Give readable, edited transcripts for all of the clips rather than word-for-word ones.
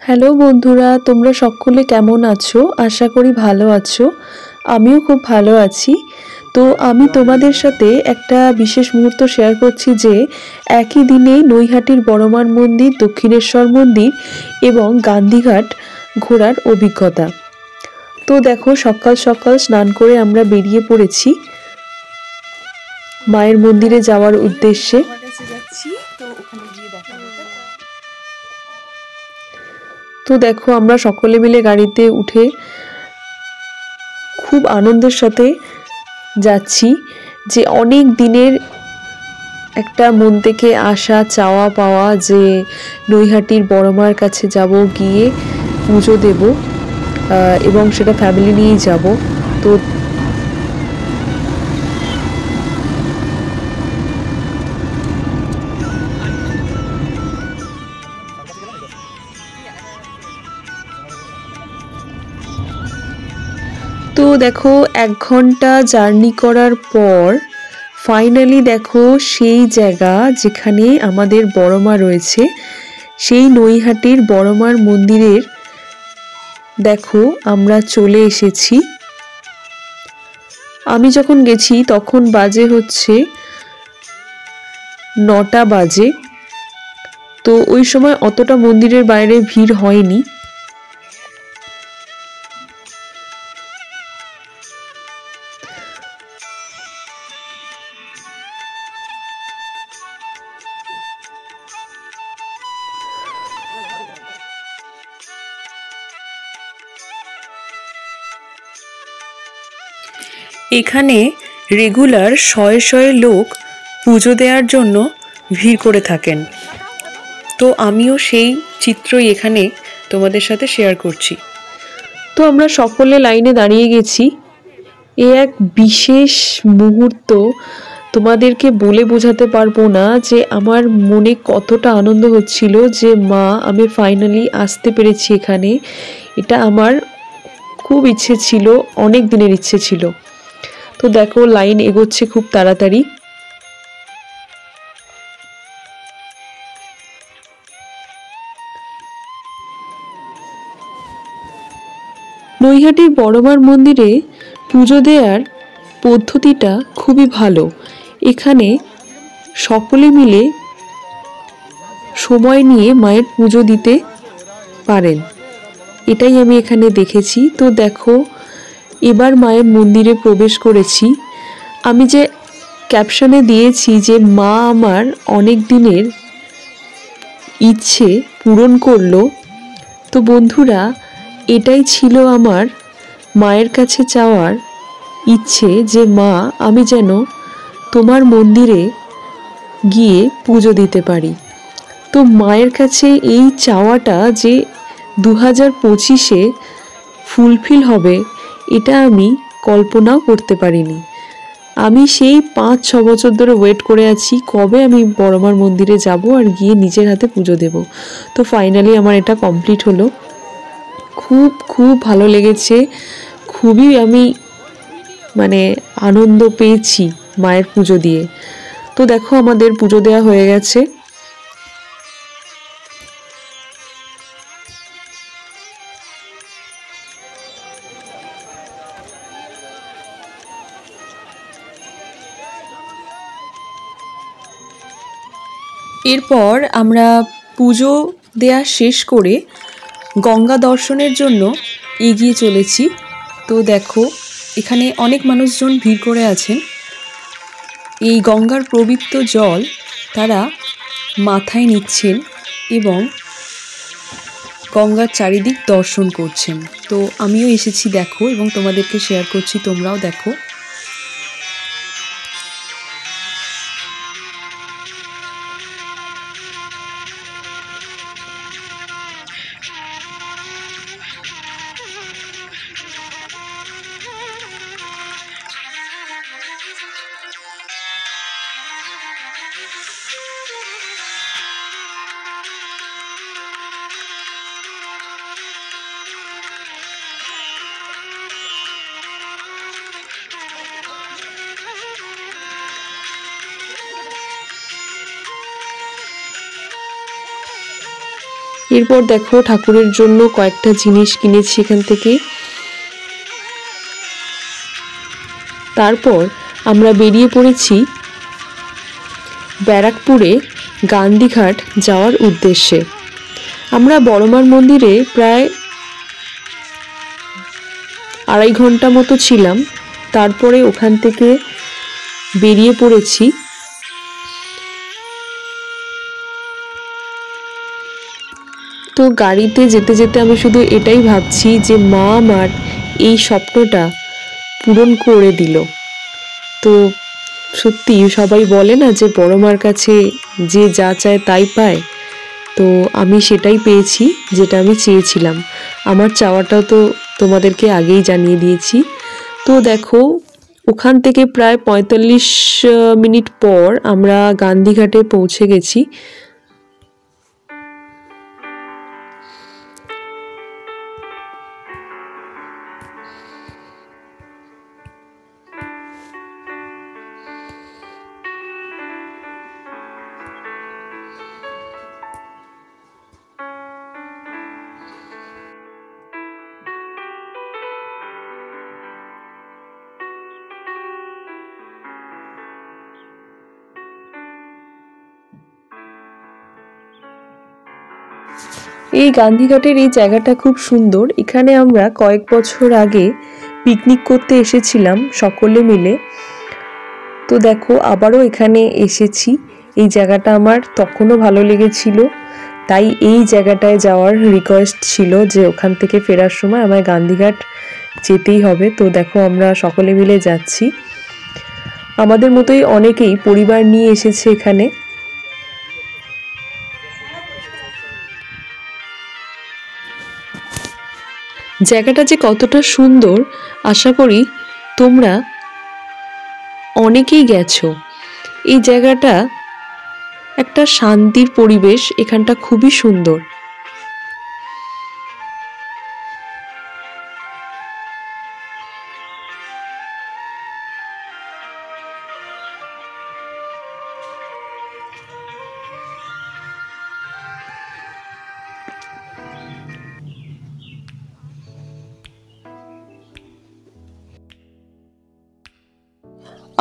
Hello বন্ধুরা, তোমরা সকলে কেমন আছো? আশা করি ভালো আছো। আমিও খুব ভালো আছি। তো আমি তোমাদের সাথে একটা বিশেষ মুহূর্ত শেয়ার করছি যে একই দিনে নৈহাটির বড়মার মন্দির, দক্ষিণেশ্বর মন্দির এবং গান্ধীঘাট ঘোরার অভিজ্ঞতা। তো দেখো, সকাল সকাল স্নান করে আমরা বেরিয়ে পড়েছি মায়ের মন্দিরে যাওয়ার উদ্দেশ্যে। তো দেখো, আমরা সকলে মিলে গাড়িতে উঠে খুব আনন্দের সাথে যাচ্ছি। যে অনেক দিনের একটা মন থেকে আশা চাওয়া পাওয়া যে নৈহাটির বড়মার কাছে যাব, গিয়ে পুজো দেব এবং সেটা ফ্যামিলি নিয়েই যাব। তো তো দেখো, 1 ঘন্টা জার্নি করার পর ফাইনালি দেখো সেই জায়গা যেখানে আমাদের বড়মা রয়েছে, সেই নৈহাটির বড়মার মন্দিরের দেখো আমরা চলে এসেছি। আমি যখন গেছি তখন বাজে হচ্ছে 9টা বাজে। তো ওই সময় অতটা মন্দিরের বাইরে ভিড় হয়নি। এখানে রেগুলার শয়ে শয়ে লোক পুজো দেওয়ার জন্য ভিড় করে থাকেন। তো আমিও সেই চিত্রই এখানে তোমাদের সাথে শেয়ার করছি। তো আমরা সকলে লাইনে দাঁড়িয়ে গেছি। এ এক বিশেষ মুহূর্ত, তোমাদেরকে বলে বোঝাতে পারবো না যে আমার মনে কতটা আনন্দ হচ্ছিল যে মা, আমি ফাইনালি আসতে পেরেছি এখানে। এটা আমার খুব ইচ্ছে ছিল, অনেক দিনের ইচ্ছে ছিল। তো দেখো, লাইন এগোচ্ছে খুব তাড়াতাড়ি। নৈহাটির বড়মার মন্দিরে পুজো দেওয়ার পদ্ধতিটা খুবই ভালো। এখানে সকলে মিলে সময় নিয়ে মায়ের পুজো দিতে পারেন, এটাই আমি এখানে দেখেছি। তো দেখো, এবার মায়ের মন্দিরে প্রবেশ করেছি। আমি যে ক্যাপশনে দিয়েছি যে মা আমার অনেক দিনের ইচ্ছে পূরণ করলো, তো বন্ধুরা, এটাই ছিল আমার মায়ের কাছে চাওয়ার ইচ্ছে যে মা, আমি যেন তোমার মন্দিরে গিয়ে পুজো দিতে পারি। তো মায়ের কাছে এই চাওয়াটা যে 2025-এ ফুলফিল হবে, এটা আমি কল্পনাও করতে পারিনি। আমি সেই 5-6 বছর ধরে ওয়েট করে আছি কবে আমি বড়মার মন্দিরে যাব আর গিয়ে নিজের হাতে পুজো দেব। তো ফাইনালি আমার এটা কমপ্লিট হলো। খুব খুব ভালো লেগেছে। খুবই আমি আনন্দ পেয়েছি মায়ের পুজো দিয়ে। তো দেখো, আমাদের পুজো দেওয়া হয়ে গেছে। এরপর আমরা পুজো দেয়া শেষ করে গঙ্গা দর্শনের জন্য এগিয়ে চলেছি। তো দেখো, এখানে অনেক মানুষজন ভিড় করে আছেন। এই গঙ্গার পবিত্র জল তারা মাথায় নিচ্ছেন এবং গঙ্গার চারিদিক দর্শন করছেন। তো আমিও এসেছি দেখো, এবং তোমাদেরকে শেয়ার করছি, তোমরাও দেখো। এরপর দেখো ঠাকুরের জন্য কয়েকটা জিনিস কিনেছি এখান থেকে। তারপর আমরা বেরিয়ে পড়েছি ব্যারাকপুরে গান্ধীঘাট যাওয়ার উদ্দেশ্যে। আমরা বড়মার মন্দিরে প্রায় 2.5 ঘন্টা মতো ছিলাম, তারপরে ওখান থেকে বেরিয়ে পড়েছি। তো গাড়িতে যেতে যেতে আমি শুধু এটাই ভাবছি যে মা আমার এই স্বপ্নটা পূরণ করে দিল। তো সত্যি সবাই বলে না যে বড় মার কাছে যে যা চায় তাই পায়, তো আমি সেটাই পেয়েছি যেটা আমি চেয়েছিলাম। আমার চাওয়াটাও তো তোমাদেরকে আগেই জানিয়ে দিয়েছি। তো দেখো ওখান থেকে প্রায় 45 মিনিট পর আমরা গান্ধীঘাটে পৌঁছে গেছি। এই গান্ধীঘাটের এই জায়গাটা খুব সুন্দর। এখানে আমরা কয়েক বছর আগে পিকনিক করতে এসেছিলাম সকলে মিলে। তো দেখো আবারও এখানে এসেছি। এই জায়গাটা আমার তখনও ভালো লেগেছিল, তাই এই জায়গাটায় যাওয়ার রিকোয়েস্ট ছিল যে ওখান থেকে ফেরার সময় আমায় গান্ধীঘাট যেতেই হবে। তো দেখো আমরা সকলে মিলে যাচ্ছি। আমাদের মতোই অনেকেই পরিবার নিয়ে এসেছে এখানে। জায়গাটা যে কতটা সুন্দর আশা করি তোমরা অনেকেই গেছো। এই জায়গাটা একটা শান্তির পরিবেশ, এখানটা খুবই সুন্দর।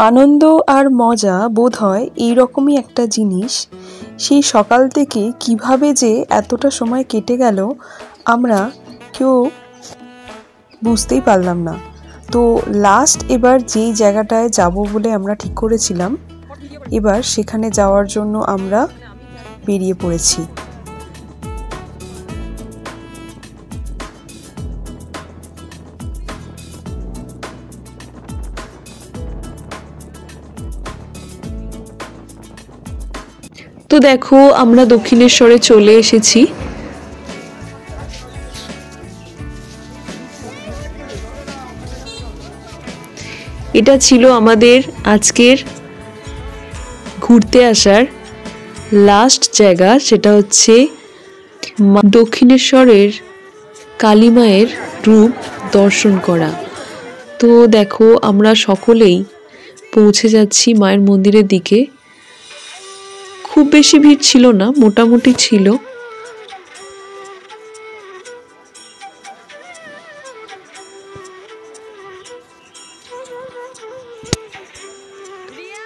আনন্দ আর মজা বোধ হয় এইরকমই একটা জিনিস। সেই সকাল থেকে কিভাবে যে এতটা সময় কেটে গেল আমরা কেউ বুঝতেই পারলাম না। তো লাস্ট এবার যেই জায়গাটায় যাব বলে আমরা ঠিক করেছিলাম, এবার সেখানে যাওয়ার জন্য আমরা বেরিয়ে পড়েছি। তো দেখো আমরা দক্ষিণেশ্বরে চলে এসেছি। এটা ছিল আমাদের আজকের ঘুরতে আসার লাস্ট জায়গা, সেটা হচ্ছে দক্ষিণেশ্বরের কালী মায়ের রূপ দর্শন করা। তো দেখো আমরা সকলেই পৌঁছে যাচ্ছি মায়ের মন্দিরের দিকে। খুব বেশি ভিড় ছিল না, মোটামুটি ছিল।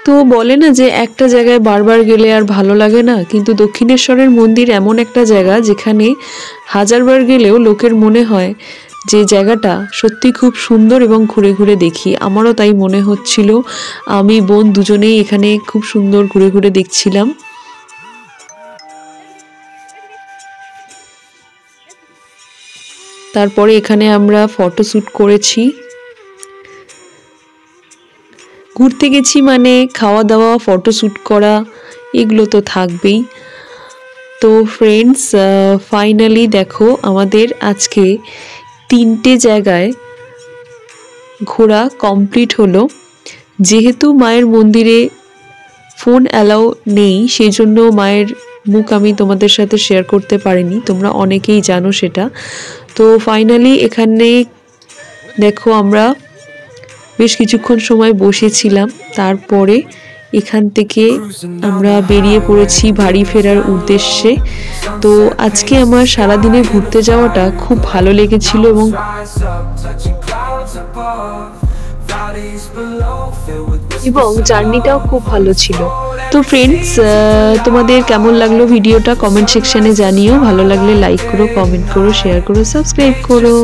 তো বলে না যে একটা জায়গায় বারবার গেলে আর ভালো লাগে না, কিন্তু দক্ষিণেশ্বরের মন্দির এমন একটা জায়গা যেখানে হাজারবার গেলেও লোকের মনে হয় যে জায়গাটা সত্যি খুব সুন্দর এবং ঘুরে ঘুরে দেখি। আমারও তাই মনে হচ্ছিল। আমি বোন দুজনেই এখানে খুব সুন্দর ঘুরে ঘুরে দেখছিলাম। তারপরে এখানে আমরা ফটোশ্যুট করেছি। ঘুরতে গেছি মানে খাওয়া দাওয়া, ফটোশ্যুট করা, এগুলো তো থাকবেই। তো ফ্রেন্ডস, ফাইনালি দেখো আমাদের আজকে 3টে জায়গায় ঘোরা কমপ্লিট হলো। যেহেতু মায়ের মন্দিরে ফোন অ্যালাউ নেই, সেই জন্য মায়ের মুখ আমি তোমাদের সাথে শেয়ার করতে পারিনি, তোমরা অনেকেই জানো সেটা। তো ফাইনালি এখানে দেখো আমরা বেশ কিছুক্ষণ সময় বসেছিলাম, তারপরে এখান থেকে আমরা বেরিয়ে পড়েছি বাড়ি ফেরার উদ্দেশ্যে। তো আজকে আমার সারাদিনে ঘুরতে যাওয়াটা খুব ভালো লেগেছিল এবং জার্নিটাও খুব ভালো ছিল। তো ফ্রেন্ডস, তোমাদের কেমন লাগলো ভিডিওটা কমেন্ট সেকশনে জানিও। ভালো লাগলে লাইক করো, কমেন্ট করো, শেয়ার করো, সাবস্ক্রাইব করো।